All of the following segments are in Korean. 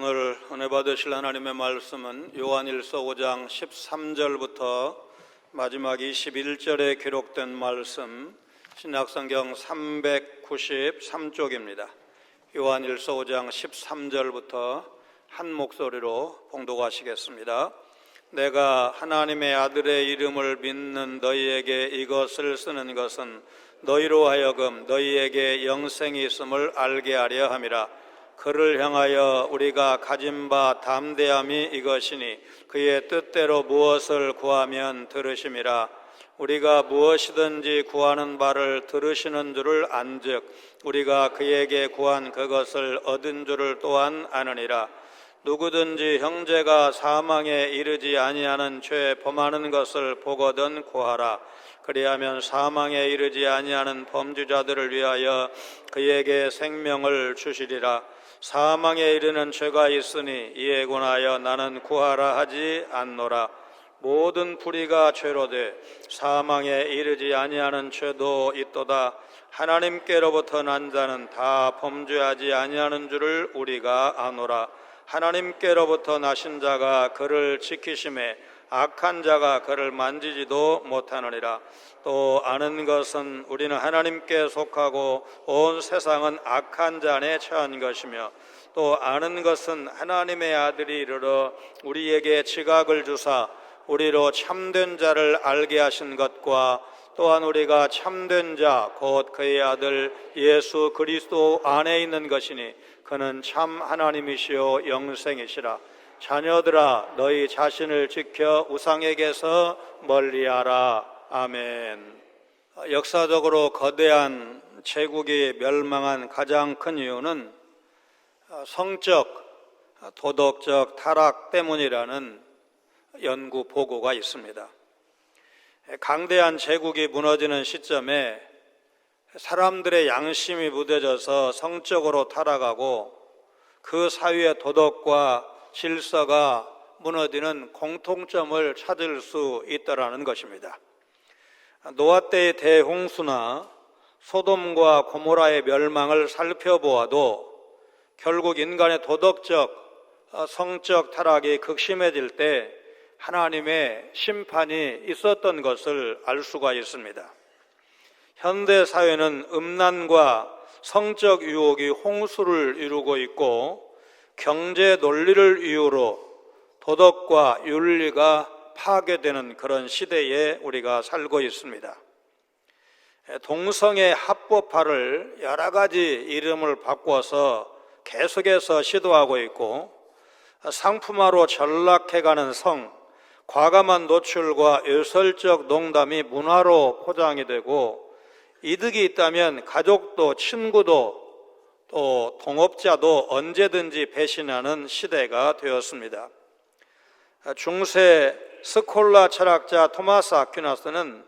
오늘 은혜 받으실 하나님의 말씀은 요한일서 5장 13절부터 마지막 21절에 기록된 말씀, 신약성경 393쪽입니다. 요한일서 5장 13절부터 한 목소리로 봉독하시겠습니다. 내가 하나님의 아들의 이름을 믿는 너희에게 이것을 쓰는 것은 너희로 하여금 너희에게 영생이 있음을 알게 하려 함이라. 그를 향하여 우리가 가진 바 담대함이 이것이니 그의 뜻대로 무엇을 구하면 들으심이라. 우리가 무엇이든지 구하는 바를 들으시는 줄을 안즉 우리가 그에게 구한 그것을 얻은 줄을 또한 아느니라. 누구든지 형제가 사망에 이르지 아니하는 죄 범하는 것을 보거든 구하라. 그리하면 사망에 이르지 아니하는 범죄자들을 위하여 그에게 생명을 주시리라. 사망에 이르는 죄가 있으니 이에 관하여 나는 구하라 하지 않노라. 모든 불의가 죄로 돼 사망에 이르지 아니하는 죄도 있도다. 하나님께로부터 난 자는 다 범죄하지 아니하는 줄을 우리가 아노라. 하나님께로부터 나신 자가 그를 지키심에 악한 자가 그를 만지지도 못하느니라. 또 아는 것은 우리는 하나님께 속하고 온 세상은 악한 자 안에 처한 것이며, 또 아는 것은 하나님의 아들이 이르러 우리에게 지각을 주사 우리로 참된 자를 알게 하신 것과 또한 우리가 참된 자 곧 그의 아들 예수 그리스도 안에 있는 것이니 그는 참 하나님이시요 영생이시라. 자녀들아, 너희 자신을 지켜 우상에게서 멀리하라. 아멘. 역사적으로 거대한 제국이 멸망한 가장 큰 이유는 성적, 도덕적 타락 때문이라는 연구 보고가 있습니다. 강대한 제국이 무너지는 시점에 사람들의 양심이 무뎌져서 성적으로 타락하고 그 사회의 도덕과 질서가 무너지는 공통점을 찾을 수 있다라는 것입니다. 노아 때의 대홍수나 소돔과 고모라의 멸망을 살펴보아도 결국 인간의 도덕적, 성적 타락이 극심해질 때 하나님의 심판이 있었던 것을 알 수가 있습니다. 현대 사회는 음란과 성적 유혹이 홍수를 이루고 있고 경제 논리를 이유로 도덕과 윤리가 파괴되는 그런 시대에 우리가 살고 있습니다. 동성애 합법화를 여러 가지 이름을 바꿔서 계속해서 시도하고 있고, 상품화로 전락해가는 성, 과감한 노출과 요설적 농담이 문화로 포장이 되고, 이득이 있다면 가족도 친구도 또 동업자도 언제든지 배신하는 시대가 되었습니다. 중세 스콜라 철학자 토마스 아퀴나스는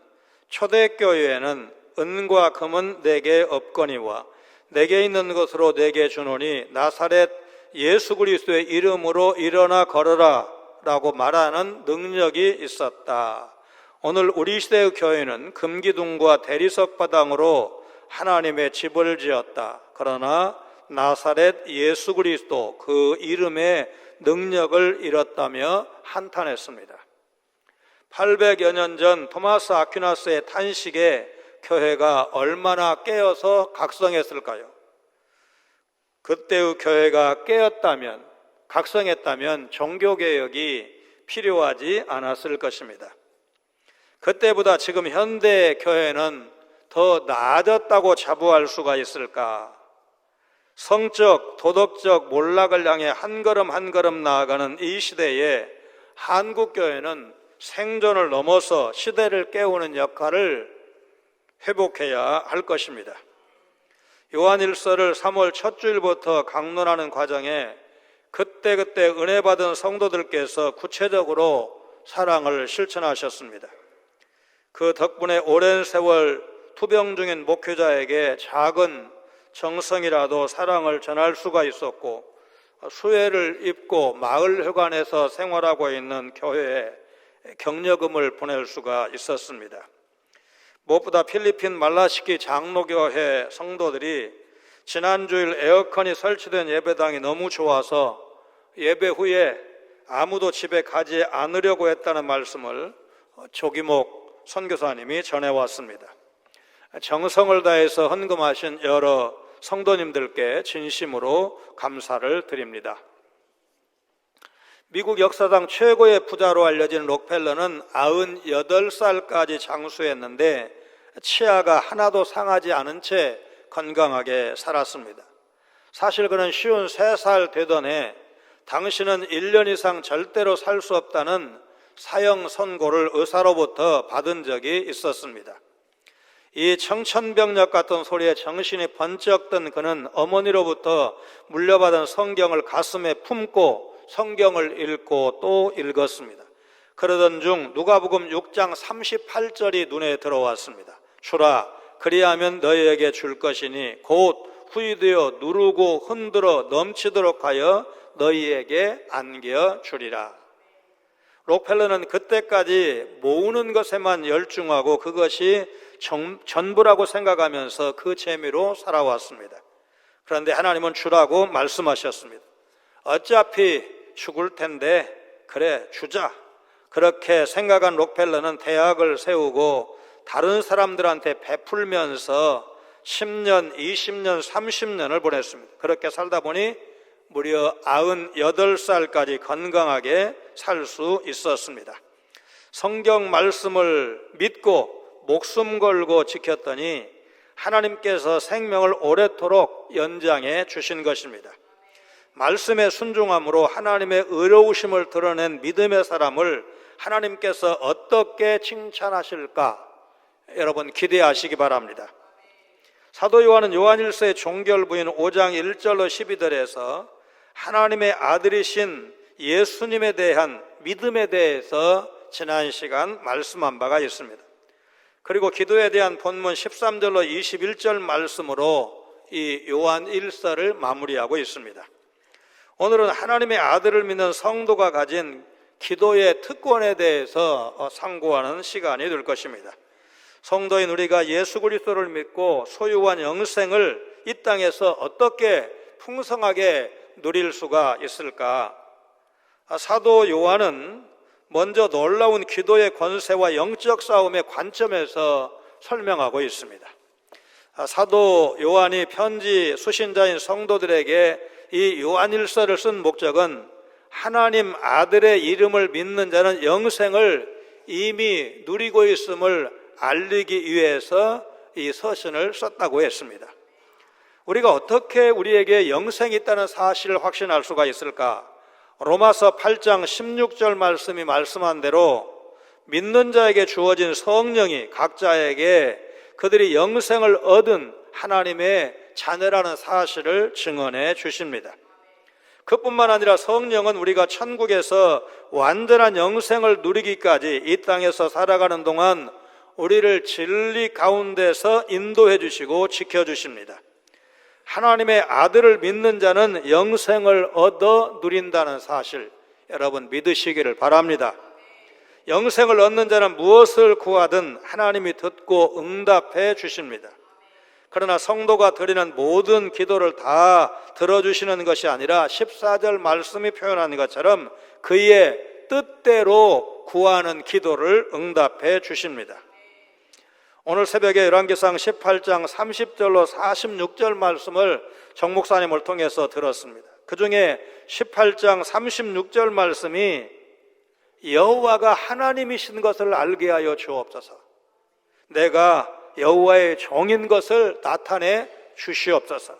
초대교회에는 은과 금은 내게 없거니와 내게 있는 것으로 내게 주노니 나사렛 예수 그리스도의 이름으로 일어나 걸어라 라고 말하는 능력이 있었다. 오늘 우리 시대의 교회는 금기둥과 대리석 바당으로 하나님의 집을 지었다. 그러나 나사렛 예수 그리스도 그 이름의 능력을 잃었다며 한탄했습니다. 800여 년 전 토마스 아퀴나스의 탄식에 교회가 얼마나 깨어서 각성했을까요? 그때의 교회가 깨었다면, 각성했다면 종교개혁이 필요하지 않았을 것입니다. 그때보다 지금 현대 교회는 더 나아졌다고 자부할 수가 있을까? 성적, 도덕적 몰락을 향해 한 걸음 한 걸음 나아가는 이 시대에 한국 교회는 생존을 넘어서 시대를 깨우는 역할을 회복해야 할 것입니다. 요한일서를 3월 첫 주일부터 강론하는 과정에 그때그때 은혜 받은 성도들께서 구체적으로 사랑을 실천하셨습니다. 그 덕분에 오랜 세월 투병 중인 목회자에게 작은 정성이라도 사랑을 전할 수가 있었고, 수혜를 입고 마을 회관에서 생활하고 있는 교회에 격려금을 보낼 수가 있었습니다. 무엇보다 필리핀 말라시키 장로교회 성도들이 지난주일 에어컨이 설치된 예배당이 너무 좋아서 예배 후에 아무도 집에 가지 않으려고 했다는 말씀을 조기목 선교사님이 전해왔습니다. 정성을 다해서 헌금하신 여러 성도님들께 진심으로 감사를 드립니다. 미국 역사상 최고의 부자로 알려진 록펠러는 98살까지 장수했는데 치아가 하나도 상하지 않은 채 건강하게 살았습니다. 사실 그는 53살 되던 해 당신은 1년 이상 절대로 살 수 없다는 사형 선고를 의사로부터 받은 적이 있었습니다. 이 청천벽력 같은 소리에 정신이 번쩍 든 그는 어머니로부터 물려받은 성경을 가슴에 품고 성경을 읽고 또 읽었습니다. 그러던 중 누가복음 6장 38절이 눈에 들어왔습니다. 주라, 그리하면 너희에게 줄 것이니 곧 후이되어 누르고 흔들어 넘치도록 하여 너희에게 안겨주리라. 록펠러는 그때까지 모으는 것에만 열중하고 그것이 전부라고 생각하면서 그 재미로 살아왔습니다. 그런데 하나님은 주라고 말씀하셨습니다. 어차피 죽을 텐데 그래 주자. 그렇게 생각한 록펠러는 대학을 세우고 다른 사람들한테 베풀면서 10년, 20년, 30년을 보냈습니다. 그렇게 살다 보니 무려 98살까지 건강하게 살 수 있었습니다. 성경 말씀을 믿고 목숨 걸고 지켰더니 하나님께서 생명을 오래도록 연장해 주신 것입니다. 말씀의 순종함으로 하나님의 의로우심을 드러낸 믿음의 사람을 하나님께서 어떻게 칭찬하실까? 여러분 기대하시기 바랍니다. 사도 요한은 요한일서의 종결부인 5장 1절로 12절에서 하나님의 아들이신 예수님에 대한 믿음에 대해서 지난 시간 말씀한 바가 있습니다. 그리고 기도에 대한 본문 13절로 21절 말씀으로 이 요한 1서를 마무리하고 있습니다. 오늘은 하나님의 아들을 믿는 성도가 가진 기도의 특권에 대해서 상고하는 시간이 될 것입니다. 성도인 우리가 예수 그리스도를 믿고 소유한 영생을 이 땅에서 어떻게 풍성하게 누릴 수가 있을까? 사도 요한은 먼저 놀라운 기도의 권세와 영적 싸움의 관점에서 설명하고 있습니다. 사도 요한이 편지 수신자인 성도들에게 이 요한일서를 쓴 목적은 하나님 아들의 이름을 믿는 자는 영생을 이미 누리고 있음을 알리기 위해서 이 서신을 썼다고 했습니다. 우리가 어떻게 우리에게 영생이 있다는 사실을 확신할 수가 있을까? 로마서 8장 16절 말씀이 말씀한 대로 믿는 자에게 주어진 성령이 각자에게 그들이 영생을 얻은 하나님의 자녀라는 사실을 증언해 주십니다. 그뿐만 아니라 성령은 우리가 천국에서 완전한 영생을 누리기까지 이 땅에서 살아가는 동안 우리를 진리 가운데서 인도해 주시고 지켜 주십니다. 하나님의 아들을 믿는 자는 영생을 얻어 누린다는 사실, 여러분 믿으시기를 바랍니다. 영생을 얻는 자는 무엇을 구하든 하나님이 듣고 응답해 주십니다. 그러나 성도가 드리는 모든 기도를 다 들어주시는 것이 아니라 14절 말씀이 표현하는 것처럼 그의 뜻대로 구하는 기도를 응답해 주십니다. 오늘 새벽에 열왕기상 18장 30절로 46절 말씀을 정 목사님을 통해서 들었습니다. 그 중에 18장 36절 말씀이 여호와가 하나님이신 것을 알게 하여 주옵소서. 내가 여호와의 종인 것을 나타내 주시옵소서.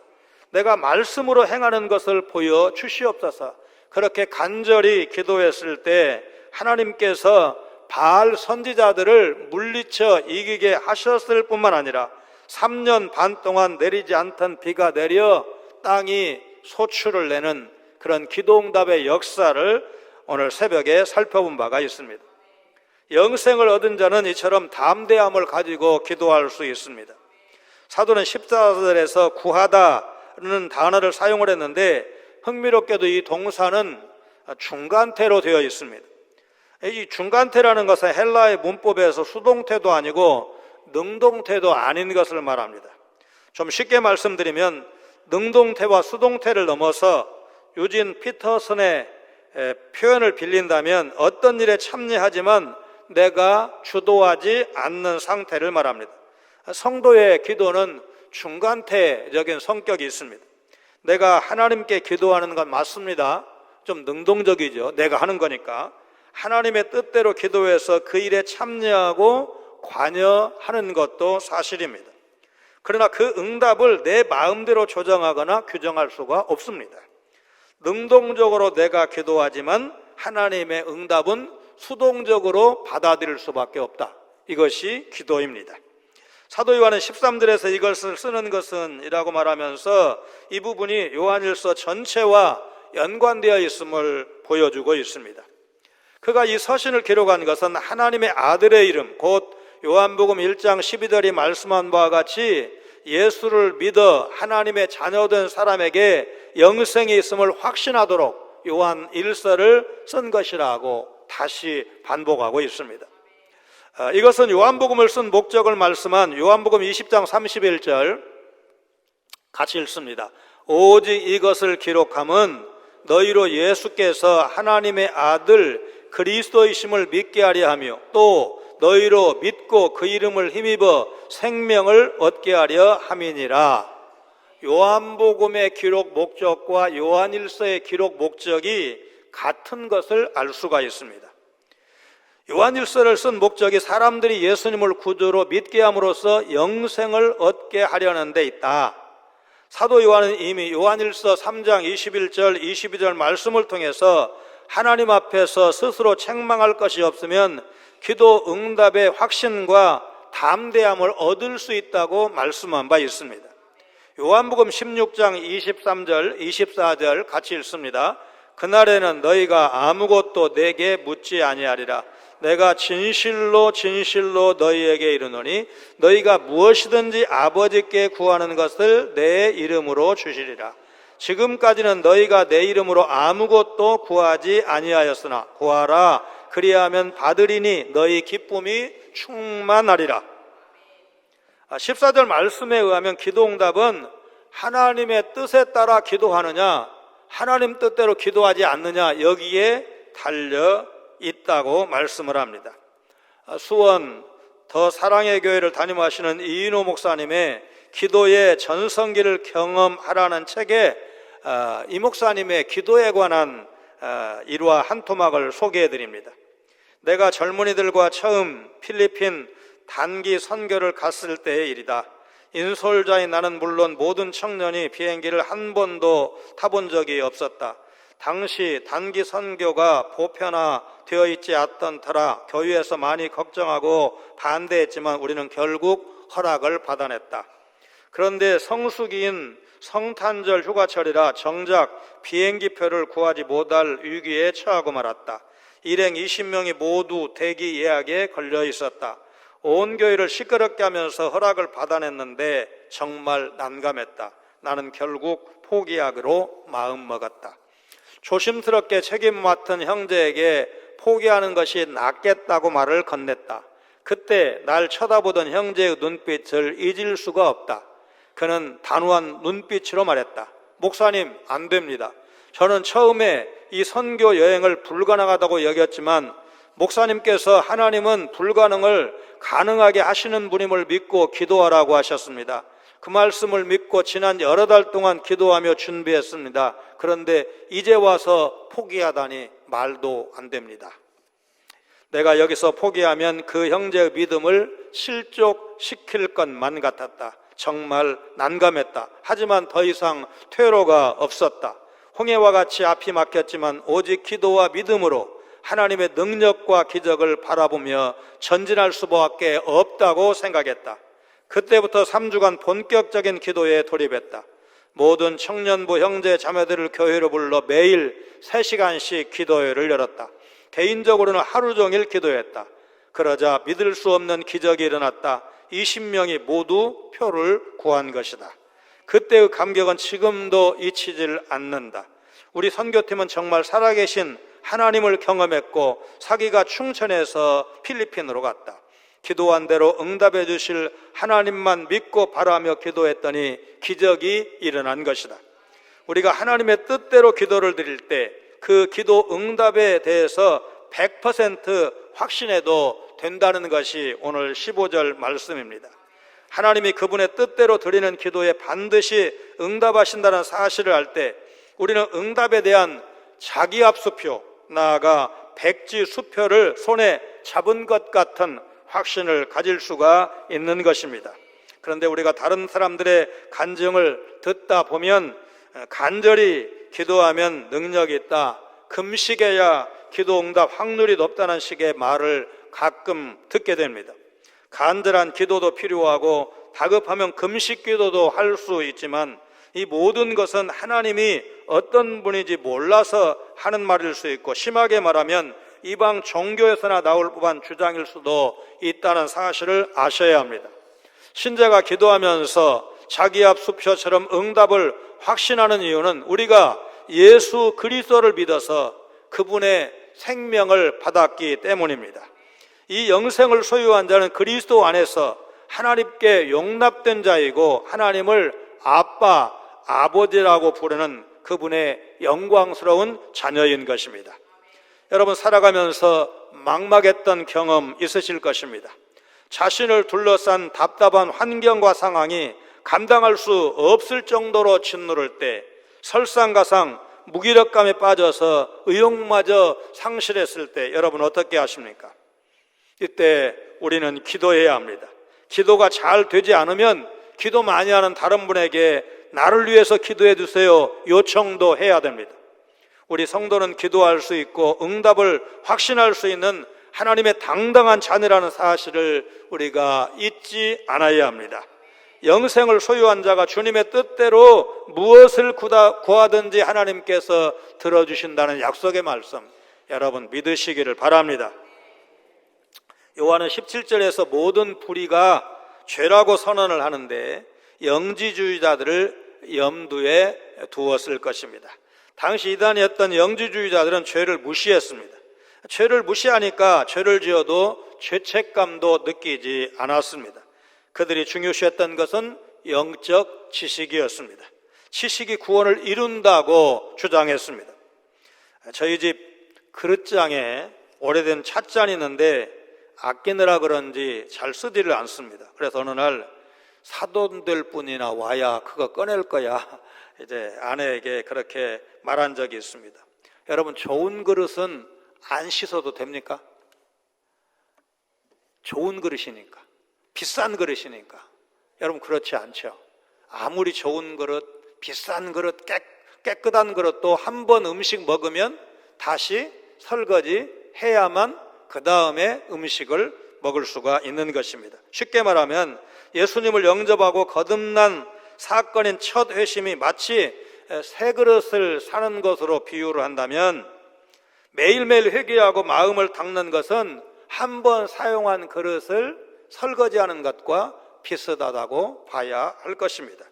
내가 말씀으로 행하는 것을 보여 주시옵소서. 그렇게 간절히 기도했을 때 하나님께서 바알 선지자들을 물리쳐 이기게 하셨을 뿐만 아니라 3년 반 동안 내리지 않던 비가 내려 땅이 소출을 내는 그런 기도응답의 역사를 오늘 새벽에 살펴본 바가 있습니다. 영생을 얻은 자는 이처럼 담대함을 가지고 기도할 수 있습니다. 사도는 14절에서 구하다는 단어를 사용을 했는데 흥미롭게도 이 동사는 중간태로 되어 있습니다. 이 중간태라는 것은 헬라의 문법에서 수동태도 아니고 능동태도 아닌 것을 말합니다. 좀 쉽게 말씀드리면 능동태와 수동태를 넘어서 유진 피터슨의 표현을 빌린다면 어떤 일에 참여하지만 내가 주도하지 않는 상태를 말합니다. 성도의 기도는 중간태적인 성격이 있습니다. 내가 하나님께 기도하는 건 맞습니다. 좀 능동적이죠. 내가 하는 거니까. 하나님의 뜻대로 기도해서 그 일에 참여하고 관여하는 것도 사실입니다. 그러나 그 응답을 내 마음대로 조정하거나 규정할 수가 없습니다. 능동적으로 내가 기도하지만 하나님의 응답은 수동적으로 받아들일 수밖에 없다. 이것이 기도입니다. 사도 요한은 13절에서 이것을 쓰는 것은 이라고 말하면서 이 부분이 요한일서 전체와 연관되어 있음을 보여주고 있습니다. 그가 이 서신을 기록한 것은 하나님의 아들의 이름, 곧 요한복음 1장 12절이 말씀한 바와 같이 예수를 믿어 하나님의 자녀된 사람에게 영생이 있음을 확신하도록 요한 1서를 쓴 것이라고 다시 반복하고 있습니다. 이것은 요한복음을 쓴 목적을 말씀한 요한복음 20장 31절 같이 읽습니다. 오직 이것을 기록함은 너희로 예수께서 하나님의 아들 그리스도이심을 믿게 하려 하며 또 너희로 믿고 그 이름을 힘입어 생명을 얻게 하려 함이니라. 요한복음의 기록 목적과 요한일서의 기록 목적이 같은 것을 알 수가 있습니다. 요한일서를 쓴 목적이 사람들이 예수님을 구주로 믿게 함으로써 영생을 얻게 하려는 데 있다. 사도 요한은 이미 요한일서 3장 21절 22절 말씀을 통해서 하나님 앞에서 스스로 책망할 것이 없으면 기도 응답의 확신과 담대함을 얻을 수 있다고 말씀한 바 있습니다. 요한복음 16장 23절 24절 같이 읽습니다. 그날에는 너희가 아무것도 내게 묻지 아니하리라. 내가 진실로 진실로 너희에게 이르노니 너희가 무엇이든지 아버지께 구하는 것을 내 이름으로 주시리라. 지금까지는 너희가 내 이름으로 아무것도 구하지 아니하였으나 구하라. 그리하면 받으리니 너희 기쁨이 충만하리라. 14절 말씀에 의하면 기도응답은 하나님의 뜻에 따라 기도하느냐 하나님 뜻대로 기도하지 않느냐 여기에 달려 있다고 말씀을 합니다. 수원 더 사랑의 교회를 담임하시는 이인호 목사님의 기도의 전성기를 경험하라는 책에 이 목사님의 기도에 관한 일화 한 토막을 소개해 드립니다. 내가 젊은이들과 처음 필리핀 단기 선교를 갔을 때의 일이다. 인솔자인 나는 물론 모든 청년이 비행기를 한 번도 타본 적이 없었다. 당시 단기 선교가 보편화되어 있지 않던 터라 교회에서 많이 걱정하고 반대했지만 우리는 결국 허락을 받아냈다. 그런데 성수기인 성탄절 휴가철이라 정작 비행기표를 구하지 못할 위기에 처하고 말았다. 일행 20명이 모두 대기 예약에 걸려 있었다. 온 교회를 시끄럽게 하면서 허락을 받아냈는데 정말 난감했다. 나는 결국 포기하기로 마음먹었다. 조심스럽게 책임 맡은 형제에게 포기하는 것이 낫겠다고 말을 건넸다. 그때 날 쳐다보던 형제의 눈빛을 잊을 수가 없다. 그는 단호한 눈빛으로 말했다. 목사님, 안 됩니다. 저는 처음에 이 선교 여행을 불가능하다고 여겼지만 목사님께서 하나님은 불가능을 가능하게 하시는 분임을 믿고 기도하라고 하셨습니다. 그 말씀을 믿고 지난 여러 달 동안 기도하며 준비했습니다. 그런데 이제 와서 포기하다니 말도 안 됩니다. 내가 여기서 포기하면 그 형제의 믿음을 실족시킬 것만 같았다. 정말 난감했다. 하지만 더 이상 퇴로가 없었다. 홍해와 같이 앞이 막혔지만 오직 기도와 믿음으로 하나님의 능력과 기적을 바라보며 전진할 수밖에 없다고 생각했다. 그때부터 3주간 본격적인 기도에 돌입했다. 모든 청년부 형제 자매들을 교회로 불러 매일 3시간씩 기도회를 열었다. 개인적으로는 하루 종일 기도했다. 그러자 믿을 수 없는 기적이 일어났다. 20명이 모두 표를 구한 것이다. 그때의 감격은 지금도 잊히질 않는다. 우리 선교팀은 정말 살아계신 하나님을 경험했고 사기가 충천해서 필리핀으로 갔다. 기도한 대로 응답해 주실 하나님만 믿고 바라며 기도했더니 기적이 일어난 것이다. 우리가 하나님의 뜻대로 기도를 드릴 때 그 기도 응답에 대해서 100% 확신해도 된다는 것이 오늘 15절 말씀입니다. 하나님이 그분의 뜻대로 드리는 기도에 반드시 응답하신다는 사실을 알 때 우리는 응답에 대한 자기압수표, 나아가 백지수표를 손에 잡은 것 같은 확신을 가질 수가 있는 것입니다. 그런데 우리가 다른 사람들의 간증을 듣다 보면 간절히 기도하면 능력이 있다, 금식해야 기도 응답 확률이 높다는 식의 말을 가끔 듣게 됩니다. 간절한 기도도 필요하고 다급하면 금식 기도도 할 수 있지만 이 모든 것은 하나님이 어떤 분인지 몰라서 하는 말일 수 있고, 심하게 말하면 이방 종교에서나 나올 법한 주장일 수도 있다는 사실을 아셔야 합니다. 신자가 기도하면서 자기압수표처럼 응답을 확신하는 이유는 우리가 예수 그리스도를 믿어서 그분의 생명을 받았기 때문입니다. 이 영생을 소유한 자는 그리스도 안에서 하나님께 용납된 자이고 하나님을 아빠, 아버지라고 부르는 그분의 영광스러운 자녀인 것입니다. 여러분, 살아가면서 막막했던 경험 있으실 것입니다. 자신을 둘러싼 답답한 환경과 상황이 감당할 수 없을 정도로 짓누를 때, 설상가상 무기력감에 빠져서 의욕마저 상실했을 때 여러분 어떻게 하십니까? 이때 우리는 기도해야 합니다. 기도가 잘 되지 않으면 기도 많이 하는 다른 분에게 나를 위해서 기도해 주세요 요청도 해야 됩니다. 우리 성도는 기도할 수 있고 응답을 확신할 수 있는 하나님의 당당한 자녀라는 사실을 우리가 잊지 않아야 합니다. 영생을 소유한 자가 주님의 뜻대로 무엇을 구하든지 하나님께서 들어주신다는 약속의 말씀, 여러분 믿으시기를 바랍니다. 요한은 17절에서 모든 불의가 죄라고 선언을 하는데 영지주의자들을 염두에 두었을 것입니다. 당시 이단이었던 영지주의자들은 죄를 무시했습니다. 죄를 무시하니까 죄를 지어도 죄책감도 느끼지 않았습니다. 그들이 중요시했던 것은 영적 지식이었습니다. 지식이 구원을 이룬다고 주장했습니다. 저희 집 그릇장에 오래된 찻잔이 있는데 아끼느라 그런지 잘 쓰지를 않습니다. 그래서 어느 날 사돈될 분이나 와야 그거 꺼낼 거야, 이제 아내에게 그렇게 말한 적이 있습니다. 여러분, 좋은 그릇은 안 씻어도 됩니까? 좋은 그릇이니까, 비싼 그릇이니까. 여러분, 그렇지 않죠. 아무리 좋은 그릇, 비싼 그릇, 깨끗한 그릇도 한 번 음식 먹으면 다시 설거지 해야만 그 다음에 음식을 먹을 수가 있는 것입니다. 쉽게 말하면 예수님을 영접하고 거듭난 사건인 첫 회심이 마치 새 그릇을 사는 것으로 비유를 한다면, 매일매일 회개하고 마음을 닦는 것은 한 번 사용한 그릇을 설거지하는 것과 비슷하다고 봐야 할 것입니다.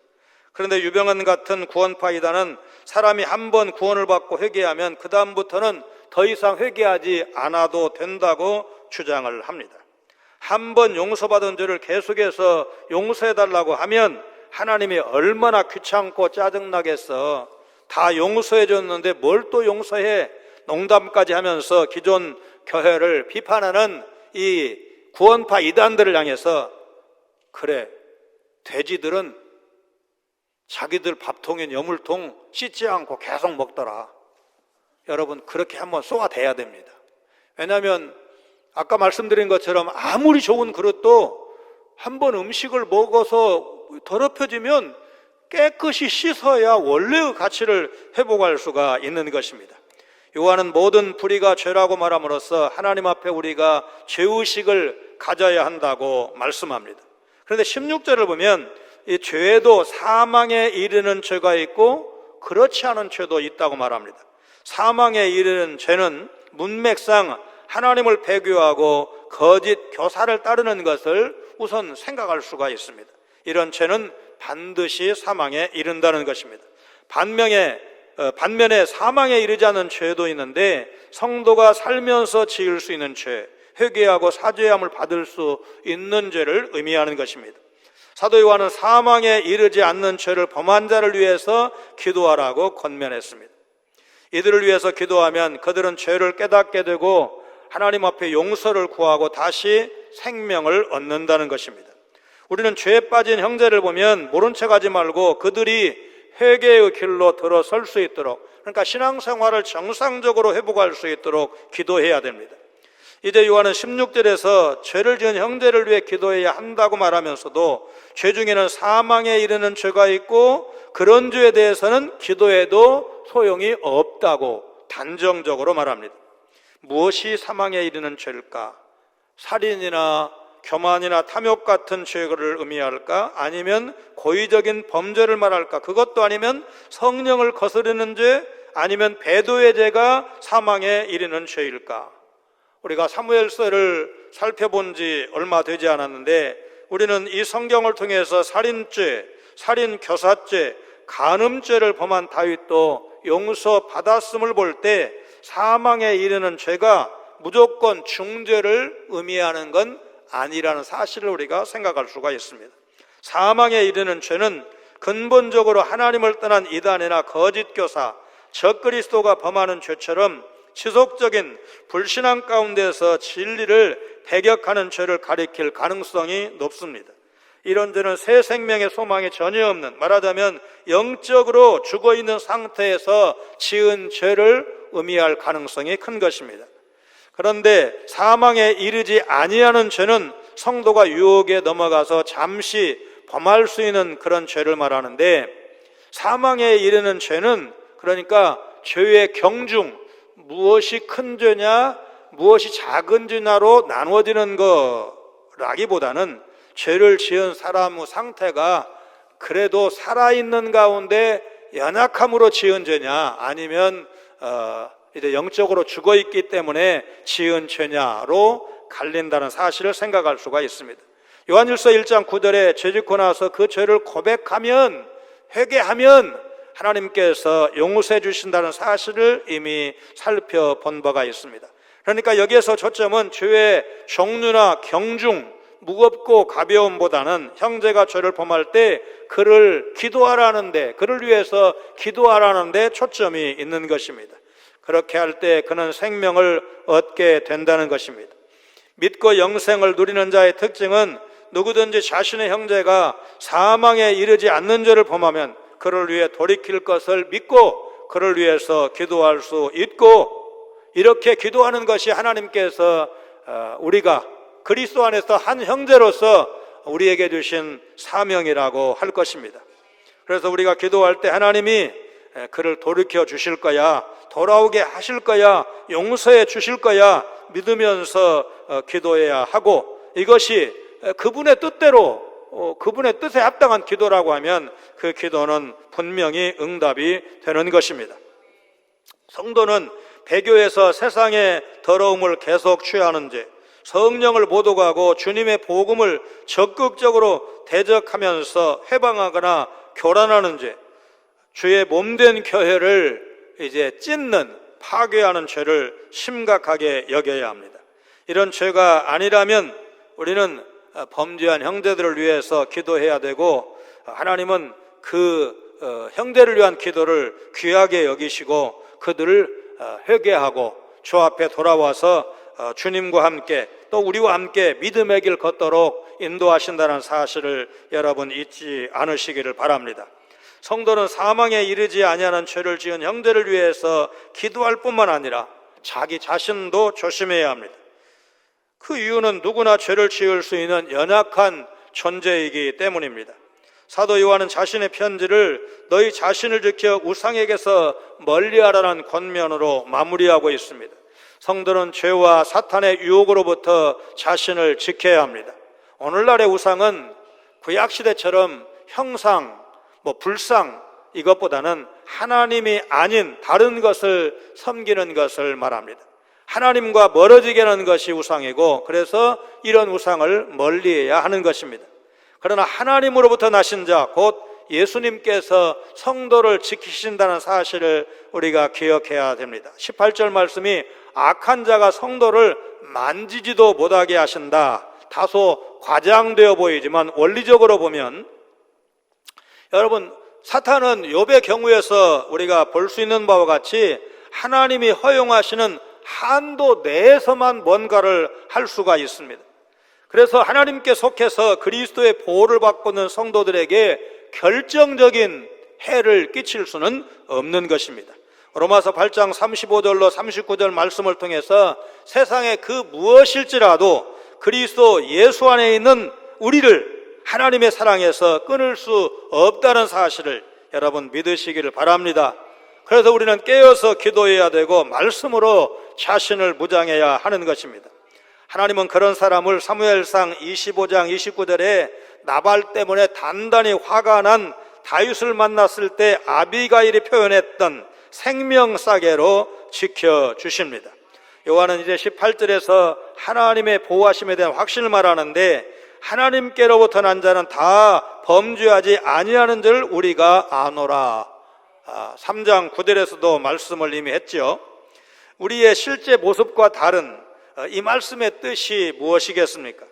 그런데 유병헌 같은 구원파 이단은 사람이 한 번 구원을 받고 회개하면 그 다음부터는 더 이상 회개하지 않아도 된다고 주장을 합니다. 한 번 용서받은 죄를 계속해서 용서해달라고 하면 하나님이 얼마나 귀찮고 짜증나겠어. 다 용서해줬는데 뭘 또 용서해, 농담까지 하면서 기존 교회를 비판하는 이 구원파 이단들을 향해서, 그래, 돼지들은 자기들 밥통인 여물통 씻지 않고 계속 먹더라. 여러분, 그렇게 한번 쏘아대야 됩니다. 왜냐하면 아까 말씀드린 것처럼 아무리 좋은 그릇도 한번 음식을 먹어서 더럽혀지면 깨끗이 씻어야 원래의 가치를 회복할 수가 있는 것입니다. 요한은 모든 불의가 죄라고 말함으로써 하나님 앞에 우리가 죄의식을 가져야 한다고 말씀합니다. 그런데 16절을 보면 이 죄도 사망에 이르는 죄가 있고 그렇지 않은 죄도 있다고 말합니다. 사망에 이르는 죄는 문맥상 하나님을 배교하고 거짓 교사를 따르는 것을 우선 생각할 수가 있습니다. 이런 죄는 반드시 사망에 이른다는 것입니다. 반면에 사망에 이르지 않은 죄도 있는데 성도가 살면서 지을 수 있는 죄, 회개하고 사죄함을 받을 수 있는 죄를 의미하는 것입니다. 사도 요한은 사망에 이르지 않는 죄를 범한 자를 위해서 기도하라고 권면했습니다. 이들을 위해서 기도하면 그들은 죄를 깨닫게 되고 하나님 앞에 용서를 구하고 다시 생명을 얻는다는 것입니다. 우리는 죄에 빠진 형제를 보면 모른 척하지 말고 그들이 회개의 길로 들어설 수 있도록, 그러니까 신앙생활을 정상적으로 회복할 수 있도록 기도해야 됩니다. 이제 요한은 16절에서 죄를 지은 형제를 위해 기도해야 한다고 말하면서도 죄 중에는 사망에 이르는 죄가 있고 그런 죄에 대해서는 기도해도 소용이 없다고 단정적으로 말합니다. 무엇이 사망에 이르는 죄일까? 살인이나 교만이나 탐욕 같은 죄를 의미할까? 아니면 고의적인 범죄를 말할까? 그것도 아니면 성령을 거스르는 죄, 아니면 배도의 죄가 사망에 이르는 죄일까? 우리가 사무엘서를 살펴본 지 얼마 되지 않았는데 우리는 이 성경을 통해서 살인죄, 살인교사죄, 간음죄를 범한 다윗도 용서받았음을 볼 때 사망에 이르는 죄가 무조건 중죄를 의미하는 건 아니라는 사실을 우리가 생각할 수가 있습니다. 사망에 이르는 죄는 근본적으로 하나님을 떠난 이단이나 거짓교사, 적그리스도가 범하는 죄처럼 지속적인 불신앙 가운데서 진리를 배격하는 죄를 가리킬 가능성이 높습니다. 이런 죄는 새 생명의 소망이 전혀 없는, 말하자면 영적으로 죽어있는 상태에서 지은 죄를 의미할 가능성이 큰 것입니다. 그런데 사망에 이르지 아니하는 죄는 성도가 유혹에 넘어가서 잠시 범할 수 있는 그런 죄를 말하는데, 사망에 이르는 죄는 그러니까 죄의 경중, 무엇이 큰 죄냐, 무엇이 작은 죄냐로 나누어지는 거라기보다는 죄를 지은 사람의 상태가 그래도 살아있는 가운데 연약함으로 지은 죄냐, 아니면 이제 영적으로 죽어있기 때문에 지은 죄냐로 갈린다는 사실을 생각할 수가 있습니다. 요한일서 1장 9절에 죄 짓고 나서 그 죄를 고백하면, 회개하면 하나님께서 용서해 주신다는 사실을 이미 살펴본 바가 있습니다. 그러니까 여기에서 초점은 죄의 종류나 경중, 무겁고 가벼움보다는 형제가 죄를 범할 때 그를 기도하라는데, 그를 위해서 기도하라는데 초점이 있는 것입니다. 그렇게 할 때 그는 생명을 얻게 된다는 것입니다. 믿고 영생을 누리는 자의 특징은 누구든지 자신의 형제가 사망에 이르지 않는 죄를 범하면 그를 위해 돌이킬 것을 믿고 그를 위해서 기도할 수 있고, 이렇게 기도하는 것이 하나님께서 우리가 그리스도 안에서 한 형제로서 우리에게 주신 사명이라고 할 것입니다. 그래서 우리가 기도할 때 하나님이 그를 돌이켜 주실 거야, 돌아오게 하실 거야, 용서해 주실 거야 믿으면서 기도해야 하고, 이것이 그분의 뜻대로, 그분의 뜻에 합당한 기도라고 하면 그 기도는 분명히 응답이 되는 것입니다. 성도는 배교에서 세상의 더러움을 계속 취하는 죄, 성령을 모독하고 주님의 복음을 적극적으로 대적하면서 해방하거나 교란하는 죄, 주의 몸된 교회를 이제 찢는, 파괴하는 죄를 심각하게 여겨야 합니다. 이런 죄가 아니라면 우리는 범죄한 형제들을 위해서 기도해야 되고, 하나님은 그 형제를 위한 기도를 귀하게 여기시고 그들을 회개하고 주 앞에 돌아와서 주님과 함께 또 우리와 함께 믿음의 길 걷도록 인도하신다는 사실을 여러분 잊지 않으시기를 바랍니다. 성도는 사망에 이르지 아니하는 죄를 지은 형제를 위해서 기도할 뿐만 아니라 자기 자신도 조심해야 합니다. 그 이유는 누구나 죄를 지을 수 있는 연약한 존재이기 때문입니다. 사도 요한은 자신의 편지를 너희 자신을 지켜 우상에게서 멀리하라는 권면으로 마무리하고 있습니다. 성도는 죄와 사탄의 유혹으로부터 자신을 지켜야 합니다. 오늘날의 우상은 구약시대처럼 형상, 불상, 이것보다는 하나님이 아닌 다른 것을 섬기는 것을 말합니다. 하나님과 멀어지게 하는 것이 우상이고, 그래서 이런 우상을 멀리해야 하는 것입니다. 그러나 하나님으로부터 나신 자, 곧 예수님께서 성도를 지키신다는 사실을 우리가 기억해야 됩니다. 18절 말씀이 악한 자가 성도를 만지지도 못하게 하신다, 다소 과장되어 보이지만 원리적으로 보면 여러분, 사탄은 욥의 경우에서 우리가 볼 수 있는 바와 같이 하나님이 허용하시는 한도 내에서만 뭔가를 할 수가 있습니다. 그래서 하나님께 속해서 그리스도의 보호를 받고 있는 성도들에게 결정적인 해를 끼칠 수는 없는 것입니다. 로마서 8장 35절로 39절 말씀을 통해서 세상의 그 무엇일지라도 그리스도 예수 안에 있는 우리를 하나님의 사랑에서 끊을 수 없다는 사실을 여러분 믿으시기를 바랍니다. 그래서 우리는 깨어서 기도해야 되고 말씀으로 자신을 무장해야 하는 것입니다. 하나님은 그런 사람을 사무엘상 25장 29절에 나발 때문에 단단히 화가 난 다윗을 만났을 때 아비가일이 표현했던 생명싸개로 지켜주십니다. 요한은 이제 18절에서 하나님의 보호하심에 대한 확신을 말하는데 하나님께로부터 난 자는 다 범죄하지 아니하는 줄 우리가 아노라. 3장 9절에서도 말씀을 이미 했죠. 우리의 실제 모습과 다른 이 말씀의 뜻이 무엇이겠습니까?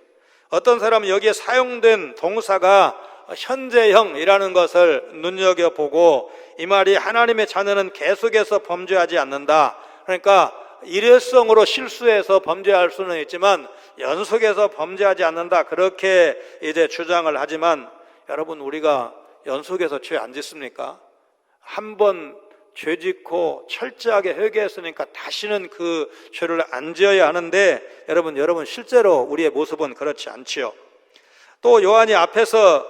어떤 사람은 여기에 사용된 동사가 현재형이라는 것을 눈여겨보고 이 말이 하나님의 자녀는 계속해서 범죄하지 않는다. 그러니까 일회성으로 실수해서 범죄할 수는 있지만 연속해서 범죄하지 않는다. 그렇게 이제 주장을 하지만 여러분, 우리가 연속해서 죄 안 짓습니까? 한 번 죄 짓고 철저하게 회개했으니까 다시는 그 죄를 안 지어야 하는데 여러분 실제로 우리의 모습은 그렇지 않지요. 또 요한이 앞에서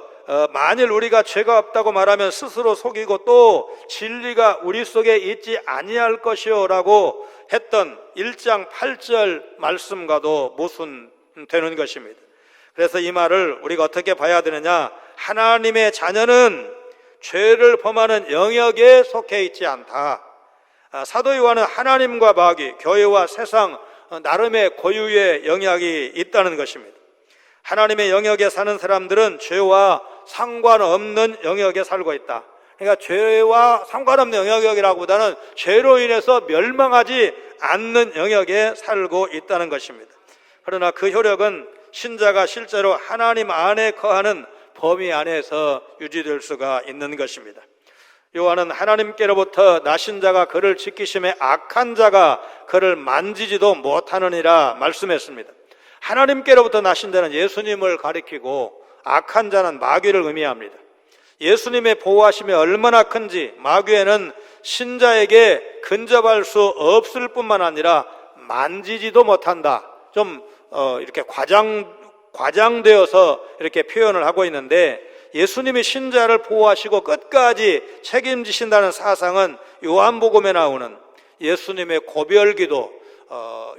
만일 우리가 죄가 없다고 말하면 스스로 속이고 또 진리가 우리 속에 있지 아니할 것이요 라고 했던 1장 8절 말씀과도 모순되는 것입니다. 그래서 이 말을 우리가 어떻게 봐야 되느냐? 하나님의 자녀는 죄를 범하는 영역에 속해 있지 않다. 사도 요한은 하나님과 마귀, 교회와 세상 나름의 고유의 영역이 있다는 것입니다. 하나님의 영역에 사는 사람들은 죄와 상관없는 영역에 살고 있다. 그러니까 죄와 상관없는 영역이라기보다는 죄로 인해서 멸망하지 않는 영역에 살고 있다는 것입니다. 그러나 그 효력은 신자가 실제로 하나님 안에 거하는 범위 안에서 유지될 수가 있는 것입니다. 요한은 하나님께로부터 나신 자가 그를 지키심에 악한 자가 그를 만지지도 못하느니라 말씀했습니다. 하나님께로부터 나신 자는 예수님을 가리키고 악한 자는 마귀를 의미합니다. 예수님의 보호하심이 얼마나 큰지 마귀에는 신자에게 근접할 수 없을 뿐만 아니라 만지지도 못한다. 좀 이렇게 과장되어서 이렇게 표현을 하고 있는데 예수님이 신자를 보호하시고 끝까지 책임지신다는 사상은 요한복음에 나오는 예수님의 고별기도,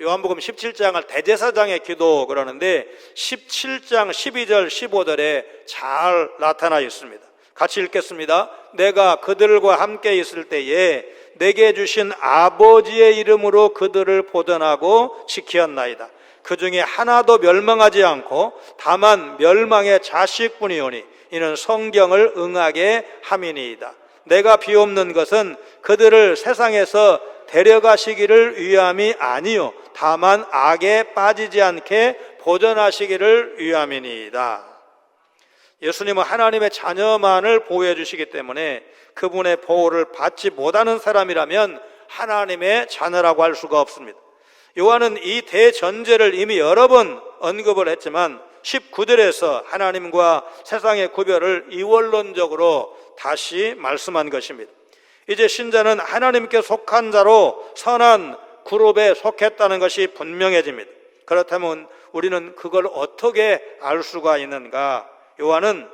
요한복음 17장을 대제사장의 기도 그러는데 17장 12절 15절에 잘 나타나 있습니다. 같이 읽겠습니다. 내가 그들과 함께 있을 때에 내게 주신 아버지의 이름으로 그들을 보존하고 지키었나이다. 그 중에 하나도 멸망하지 않고 다만 멸망의 자식뿐이오니 이는 성경을 응하게 함이니이다. 내가 비옵는 것은 그들을 세상에서 데려가시기를 위함이 아니요 다만 악에 빠지지 않게 보존하시기를 위함이니이다. 예수님은 하나님의 자녀만을 보호해 주시기 때문에 그분의 보호를 받지 못하는 사람이라면 하나님의 자녀라고 할 수가 없습니다. 요한은 이 대전제를 이미 여러 번 언급을 했지만 19절에서 하나님과 세상의 구별을 이원론적으로 다시 말씀한 것입니다. 이제 신자는 하나님께 속한 자로 선한 그룹에 속했다는 것이 분명해집니다. 그렇다면 우리는 그걸 어떻게 알 수가 있는가? 요한은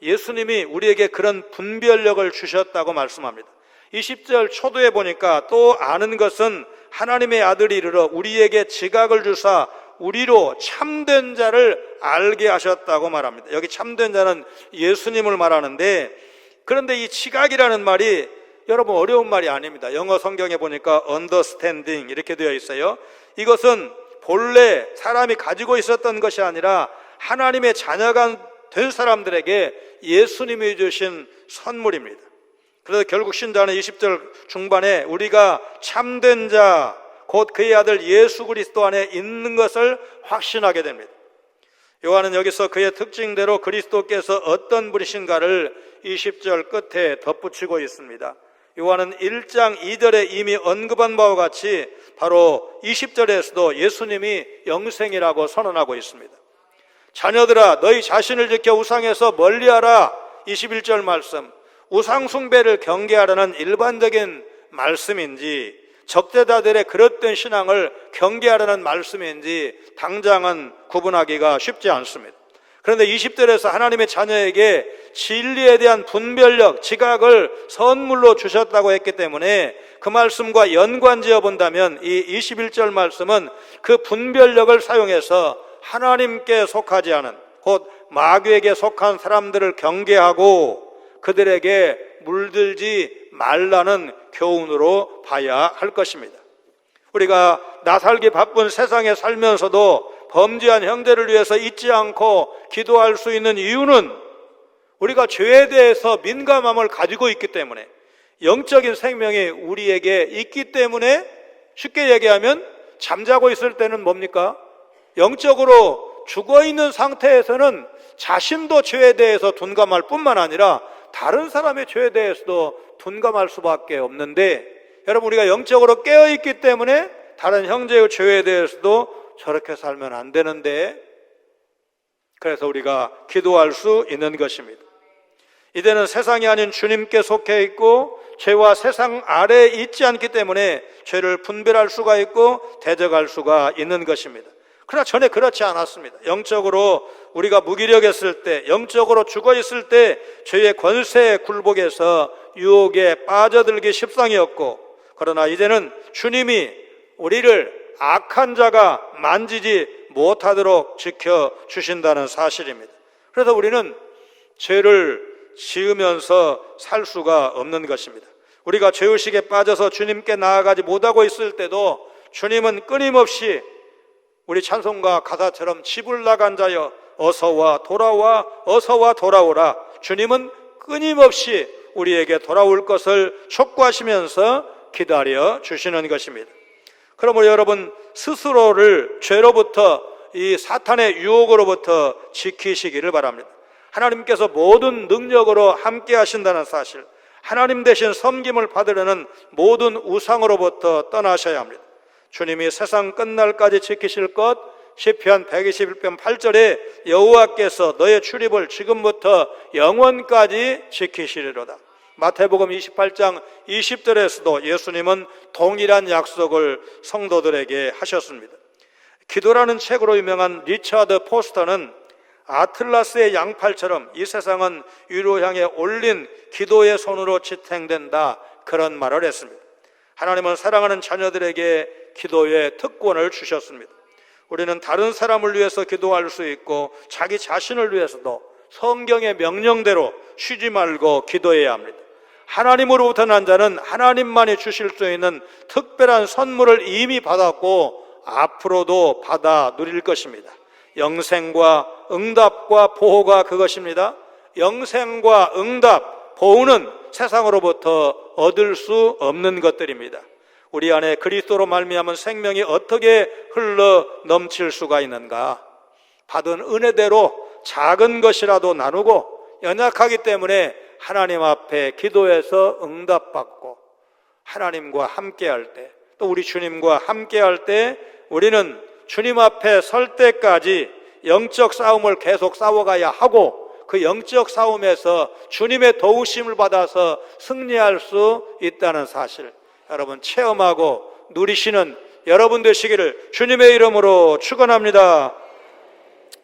예수님이 우리에게 그런 분별력을 주셨다고 말씀합니다. 20절 초도에 보니까 또 아는 것은 하나님의 아들이 이르러 우리에게 지각을 주사 우리로 참된 자를 알게 하셨다고 말합니다. 여기 참된 자는 예수님을 말하는데, 그런데 이 지각이라는 말이 여러분 어려운 말이 아닙니다. 영어 성경에 보니까 understanding 이렇게 되어 있어요. 이것은 본래 사람이 가지고 있었던 것이 아니라 하나님의 자녀가 된 사람들에게 예수님이 주신 선물입니다. 그래서 결국 신자는 20절 중반에 우리가 참된 자 곧 그의 아들 예수 그리스도 안에 있는 것을 확신하게 됩니다. 요한은 여기서 그의 특징대로 그리스도께서 어떤 분이신가를 20절 끝에 덧붙이고 있습니다. 요한은 1장 2절에 이미 언급한 바와 같이 바로 20절에서도 예수님이 영생이라고 선언하고 있습니다. 자녀들아, 너희 자신을 지켜 우상에서 멀리하라. 21절 말씀, 우상 숭배를 경계하라는 일반적인 말씀인지 적대자들의 그릇된 신앙을 경계하라는 말씀인지 당장은 구분하기가 쉽지 않습니다. 그런데 20절에서 하나님의 자녀에게 진리에 대한 분별력, 지각을 선물로 주셨다고 했기 때문에 그 말씀과 연관지어 본다면 이 21절 말씀은 그 분별력을 사용해서 하나님께 속하지 않은, 곧 마귀에게 속한 사람들을 경계하고 그들에게 물들지 말라는 교훈으로 봐야 할 것입니다. 우리가 나살기 바쁜 세상에 살면서도 범죄한 형제를 위해서 잊지 않고 기도할 수 있는 이유는 우리가 죄에 대해서 민감함을 가지고 있기 때문에, 영적인 생명이 우리에게 있기 때문에, 쉽게 얘기하면 잠자고 있을 때는 뭡니까? 영적으로 죽어있는 상태에서는 자신도 죄에 대해서 둔감할 뿐만 아니라 다른 사람의 죄에 대해서도 둔감할 수밖에 없는데, 여러분, 우리가 영적으로 깨어있기 때문에 다른 형제의 죄에 대해서도 저렇게 살면 안 되는데, 그래서 우리가 기도할 수 있는 것입니다. 이제는 세상이 아닌 주님께 속해 있고 죄와 세상 아래에 있지 않기 때문에 죄를 분별할 수가 있고 대적할 수가 있는 것입니다. 그러나 전에 그렇지 않았습니다. 영적으로 우리가 무기력했을 때, 영적으로 죽어 있을 때 죄의 권세에 굴복해서 유혹에 빠져들기 십상이었고, 그러나 이제는 주님이 우리를 악한 자가 만지지 못하도록 지켜주신다는 사실입니다. 그래서 우리는 죄를 지으면서 살 수가 없는 것입니다. 우리가 죄의식에 빠져서 주님께 나아가지 못하고 있을 때도 주님은 끊임없이 우리 찬송가 가사처럼 집을 나간 자여 어서와 돌아와, 어서와 돌아오라. 주님은 끊임없이 우리에게 돌아올 것을 촉구하시면서 기다려 주시는 것입니다. 그러므로 여러분 스스로를 죄로부터, 이 사탄의 유혹으로부터 지키시기를 바랍니다. 하나님께서 모든 능력으로 함께 하신다는 사실, 하나님 대신 섬김을 받으려는 모든 우상으로부터 떠나셔야 합니다. 주님이 세상 끝날까지 지키실 것, 시편 121편 8절에 여호와께서 너의 출입을 지금부터 영원까지 지키시리로다. 마태복음 28장 20절에서도 예수님은 동일한 약속을 성도들에게 하셨습니다. 기도라는 책으로 유명한 리처드 포스터는 아틀라스의 양팔처럼 이 세상은 위로 향해 올린 기도의 손으로 지탱된다, 그런 말을 했습니다. 하나님은 사랑하는 자녀들에게 기도의 특권을 주셨습니다. 우리는 다른 사람을 위해서 기도할 수 있고 자기 자신을 위해서도 성경의 명령대로 쉬지 말고 기도해야 합니다. 하나님으로부터 난 자는 하나님만이 주실 수 있는 특별한 선물을 이미 받았고 앞으로도 받아 누릴 것입니다. 영생과 응답과 보호가 그것입니다. 영생과 응답, 보호는 세상으로부터 얻을 수 없는 것들입니다. 우리 안에 그리스도로 말미암은 생명이 어떻게 흘러 넘칠 수가 있는가? 받은 은혜대로 작은 것이라도 나누고 연약하기 때문에 하나님 앞에 기도해서 응답받고 하나님과 함께할 때, 또 우리 주님과 함께할 때 우리는 주님 앞에 설 때까지 영적 싸움을 계속 싸워가야 하고, 그 영적 싸움에서 주님의 도우심을 받아서 승리할 수 있다는 사실, 여러분 체험하고 누리시는 여러분 되시기를 주님의 이름으로 축원합니다.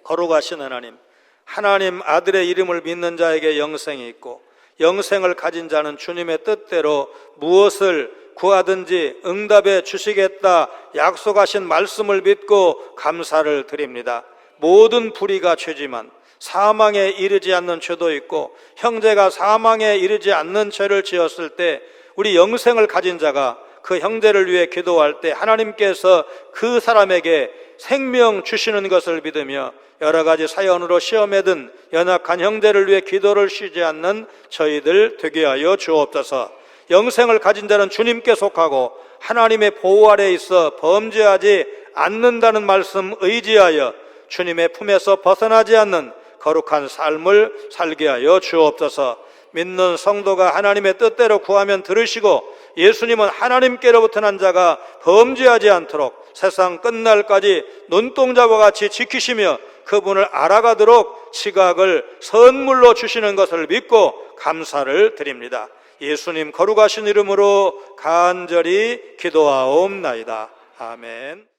거룩하신 하나님, 하나님 아들의 이름을 믿는 자에게 영생이 있고 영생을 가진 자는 주님의 뜻대로 무엇을 구하든지 응답해 주시겠다 약속하신 말씀을 믿고 감사를 드립니다. 모든 불의가 죄지만 사망에 이르지 않는 죄도 있고, 형제가 사망에 이르지 않는 죄를 지었을 때 우리 영생을 가진 자가 그 형제를 위해 기도할 때 하나님께서 그 사람에게 생명 주시는 것을 믿으며 여러 가지 사연으로 시험에 든 연약한 형제를 위해 기도를 쉬지 않는 저희들 되게 하여 주옵소서. 영생을 가진 자는 주님께 속하고 하나님의 보호 아래에 있어 범죄하지 않는다는 말씀 의지하여 주님의 품에서 벗어나지 않는 거룩한 삶을 살게 하여 주옵소서. 믿는 성도가 하나님의 뜻대로 구하면 들으시고 예수님은 하나님께로부터 난 자가 범죄하지 않도록 세상 끝날까지 눈동자와 같이 지키시며 그분을 알아가도록 지각을 선물로 주시는 것을 믿고 감사를 드립니다. 예수님 거룩하신 이름으로 간절히 기도하옵나이다. 아멘.